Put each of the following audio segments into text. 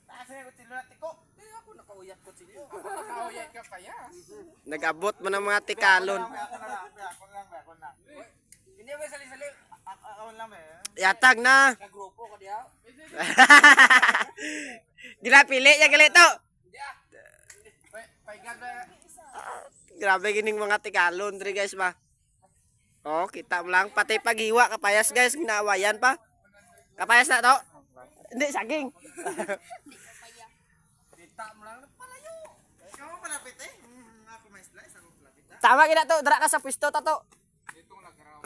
Kasi kutsilyo na tiko. Ako nakauyat ko sila. Nakauyat ka payas. Nag-abot mo ng mga tikalon. Ako na lang. Hindi ba sali-sali? Ako lang ba. Yatag na. Kagrupo ka diya. Ginapili niya galito. Hindi ah. Paigad ba? Grabe gining mga tikalon dre guys ba. Oh, kita mo lang pati paghiwa kapayas guys, ginawayan pa. Kapayas na to. Hindi saging. Kita mo lang palayo. Ikaw mo palapit eh. Ako may slice, ako palapit ha. Tama gina to, dra ka sa pwesto ta to. Dito nagaraw.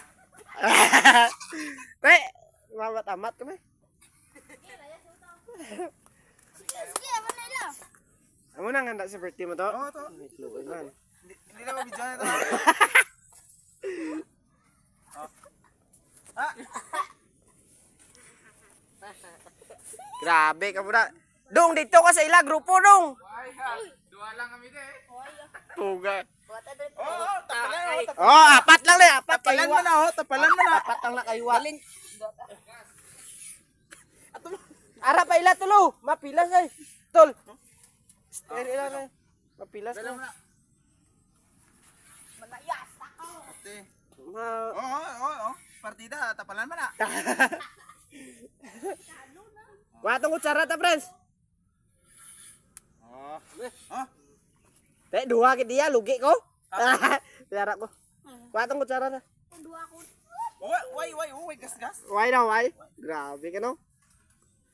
Pre, mamat-amat kami. Sige, apa na ila? Amo nang handa sa birthday mo to? Oo, to. Luoy man. Hindi na mabidyo na ito. Grabe ka muna. Dong, dito ka sa ila, grupo dong. Ay ha. Dua lang kami de. Puga. Oo, tapalan. Oh, apat lang na, apat Tapalan mo na, oh. Tapalan mo na. Apat lang na kaywa. Ara pa ila tulo, mapilas ay. Tol. Ila na. Mapilas na. Malayas ako. Ate. Ma- Oo. Partida, tapalan mo na. Watong kutsara ta, friends. Oh. Dua kid dia lugi ko. Biara ko. Watong kutsara na. Dua ko. Uy, gas. Why na why? Grabe ka no.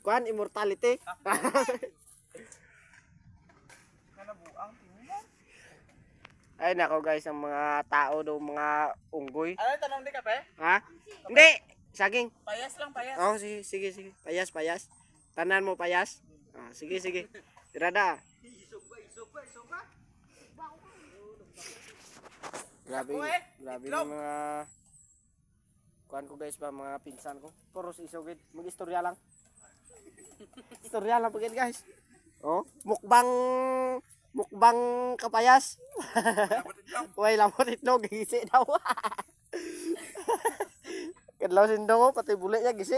Kuan immortality. Kanabuang tingnan. Ay nako guys, ang mga tao daw mga unggoy. Ano tanong di kape? Ha? Hindi, saging. Payas lang, payas. Oh, sige. Payas. Tanan mo payas. Ah, sige. Tirada. Grabe yung mga kuan ko guys ba, mga pinsan ko. Puro si isogid. Mag-istorya lang. Istorya lang pagin guys. Oh, mukbang kapayas. Way lamot itlog gisi daw. Kadlaw sindo ko pati buli niya gisi.